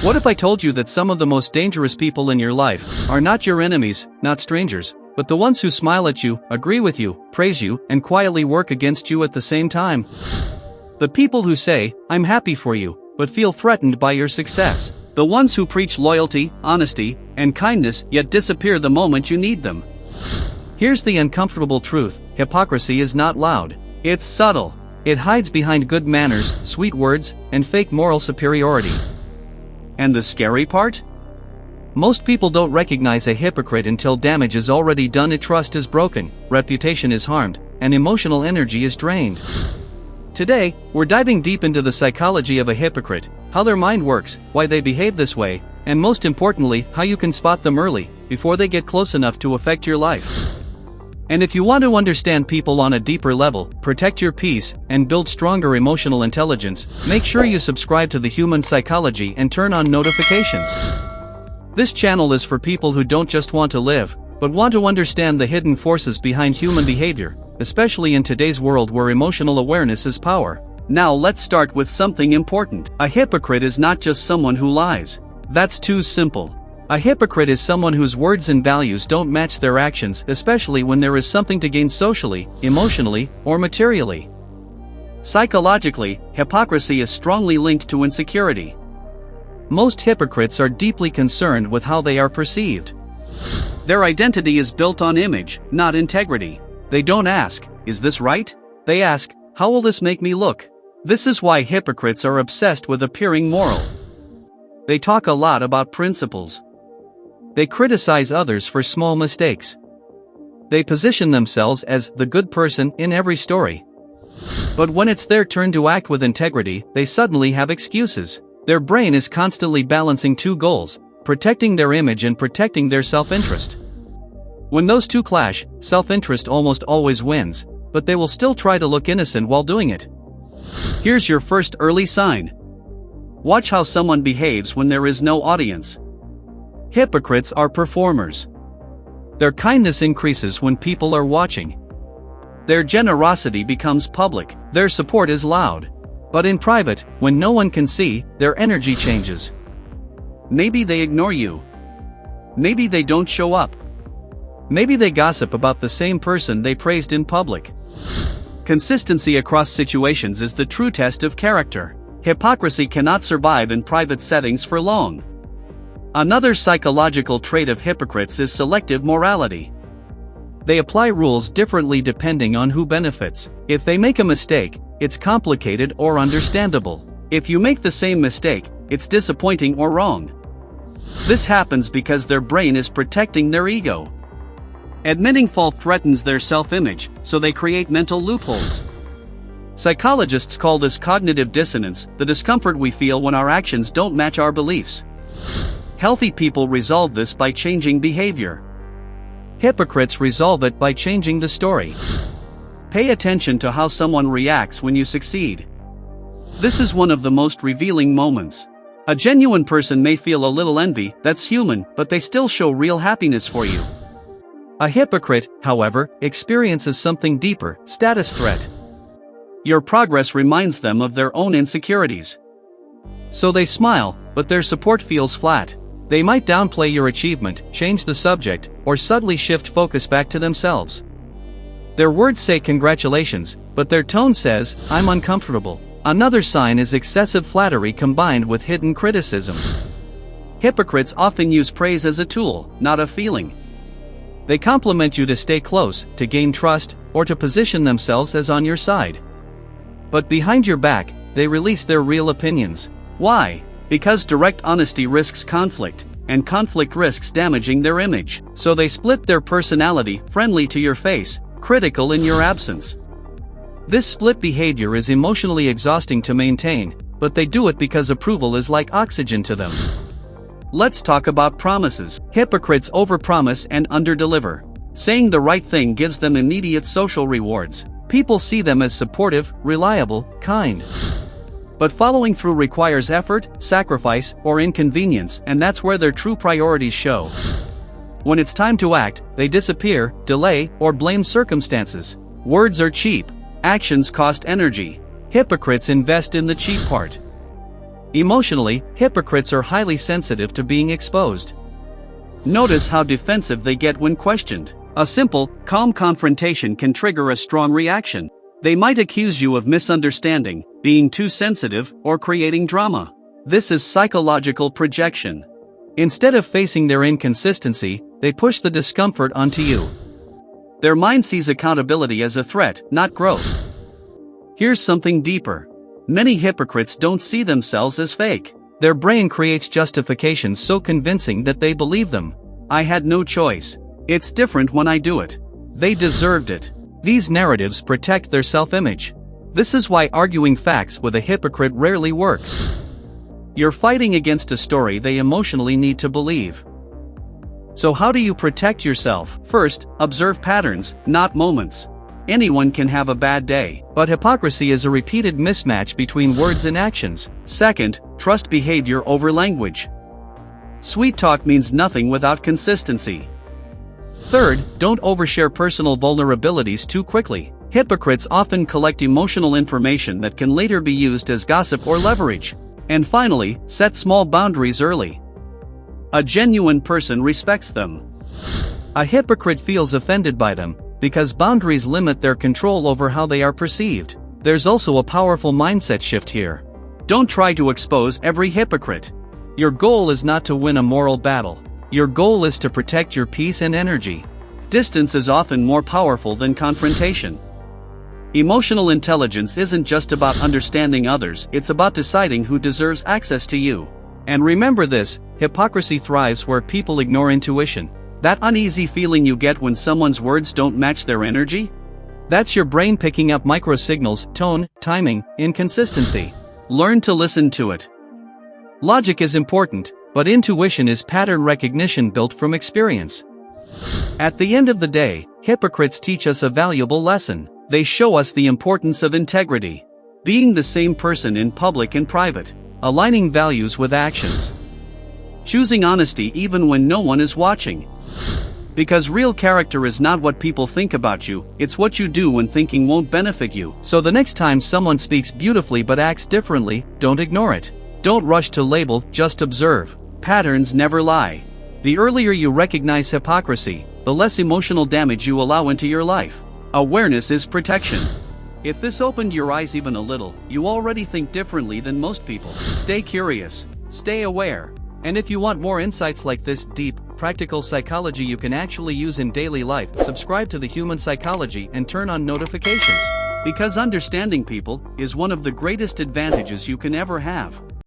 What if I told you that some of the most dangerous people in your life are not your enemies, not strangers, but the ones who smile at you, agree with you, praise you, and quietly work against you at the same time? The people who say, "I'm happy for you," but feel threatened by your success. The ones who preach loyalty, honesty, and kindness yet disappear the moment you need them. Here's the uncomfortable truth: hypocrisy is not loud. It's subtle. It hides behind good manners, sweet words, and fake moral superiority. And the scary part? Most people don't recognize a hypocrite until damage is already done. Trust is broken, reputation is harmed, and emotional energy is drained. Today, we're diving deep into the psychology of a hypocrite, how their mind works, why they behave this way, and most importantly, how you can spot them early, before they get close enough to affect your life. And if you want to understand people on a deeper level, protect your peace, and build stronger emotional intelligence, make sure you subscribe to The Human Psychology and turn on notifications. This channel is for people who don't just want to live, but want to understand the hidden forces behind human behavior, especially in today's world where emotional awareness is power. Now let's start with something important. A hypocrite is not just someone who lies. That's too simple. A hypocrite is someone whose words and values don't match their actions, especially when there is something to gain socially, emotionally, or materially. Psychologically, hypocrisy is strongly linked to insecurity. Most hypocrites are deeply concerned with how they are perceived. Their identity is built on image, not integrity. They don't ask, "Is this right?" They ask, "How will this make me look?" This is why hypocrites are obsessed with appearing moral. They talk a lot about principles. They criticize others for small mistakes. They position themselves as the good person in every story. But when it's their turn to act with integrity, they suddenly have excuses. Their brain is constantly balancing two goals: protecting their image and protecting their self-interest. When those two clash, self-interest almost always wins, but they will still try to look innocent while doing it. Here's your first early sign. Watch how someone behaves when there is no audience. Hypocrites are performers. Their kindness increases when people are watching. Their generosity becomes public. Their support is loud. But in private, when no one can see, their energy changes. Maybe they ignore you. Maybe they don't show up. Maybe they gossip about the same person they praised in public. Consistency across situations is the true test of character. Hypocrisy cannot survive in private settings for long. Another psychological trait of hypocrites is selective morality. They apply rules differently depending on who benefits. If they make a mistake, it's complicated or understandable. If you make the same mistake, it's disappointing or wrong. This happens because their brain is protecting their ego. Admitting fault threatens their self-image, so they create mental loopholes. Psychologists call this cognitive dissonance, the discomfort we feel when our actions don't match our beliefs. Healthy people resolve this by changing behavior. Hypocrites resolve it by changing the story. Pay attention to how someone reacts when you succeed. This is one of the most revealing moments. A genuine person may feel a little envy, that's human, but they still show real happiness for you. A hypocrite, however, experiences something deeper: status threat. Your progress reminds them of their own insecurities. So they smile, but their support feels flat. They might downplay your achievement, change the subject, or subtly shift focus back to themselves. Their words say congratulations, but their tone says, "I'm uncomfortable." Another sign is excessive flattery combined with hidden criticism. Hypocrites often use praise as a tool, not a feeling. They compliment you to stay close, to gain trust, or to position themselves as on your side. But behind your back, they release their real opinions. Why? Because direct honesty risks conflict, and conflict risks damaging their image. So they split their personality, friendly to your face, critical in your absence. This split behavior is emotionally exhausting to maintain, but they do it because approval is like oxygen to them. Let's talk about promises. Hypocrites overpromise and underdeliver. Saying the right thing gives them immediate social rewards. People see them as supportive, reliable, kind. But following through requires effort, sacrifice, or inconvenience, and that's where their true priorities show. When it's time to act, they disappear, delay, or blame circumstances. Words are cheap. Actions cost energy. Hypocrites invest in the cheap part. Emotionally, hypocrites are highly sensitive to being exposed. Notice how defensive they get when questioned. A simple, calm confrontation can trigger a strong reaction. They might accuse you of misunderstanding, being too sensitive, or creating drama. This is psychological projection. Instead of facing their inconsistency, they push the discomfort onto you. Their mind sees accountability as a threat, not growth. Here's something deeper. Many hypocrites don't see themselves as fake. Their brain creates justifications so convincing that they believe them. I had no choice. It's different when I do it. They deserved it. These narratives protect their self-image. This is why arguing facts with a hypocrite rarely works. You're fighting against a story they emotionally need to believe. So how do you protect yourself? First, observe patterns, not moments. Anyone can have a bad day, but hypocrisy is a repeated mismatch between words and actions. Second, trust behavior over language. Sweet talk means nothing without consistency. Third, don't overshare personal vulnerabilities too quickly. Hypocrites often collect emotional information that can later be used as gossip or leverage. And finally, set small boundaries early. A genuine person respects them. A hypocrite feels offended by them, because boundaries limit their control over how they are perceived. There's also a powerful mindset shift here. Don't try to expose every hypocrite. Your goal is not to win a moral battle. Your goal is to protect your peace and energy. Distance is often more powerful than confrontation. Emotional intelligence isn't just about understanding others, it's about deciding who deserves access to you. And remember this, hypocrisy thrives where people ignore intuition. That uneasy feeling you get when someone's words don't match their energy? That's your brain picking up microsignals, tone, timing, inconsistency. Learn to listen to it. Logic is important, but intuition is pattern recognition built from experience. At the end of the day, hypocrites teach us a valuable lesson. They show us the importance of integrity. Being the same person in public and private. Aligning values with actions. Choosing honesty even when no one is watching. Because real character is not what people think about you, it's what you do when thinking won't benefit you. So the next time someone speaks beautifully but acts differently, don't ignore it. Don't rush to label, just observe. Patterns never lie. The earlier you recognize hypocrisy, the less emotional damage you allow into your life. Awareness is protection. If this opened your eyes even a little, you already think differently than most people. Stay curious. Stay aware. And if you want more insights like this deep, practical psychology you can actually use in daily life, subscribe to The Human Psychology and turn on notifications. Because understanding people is one of the greatest advantages you can ever have.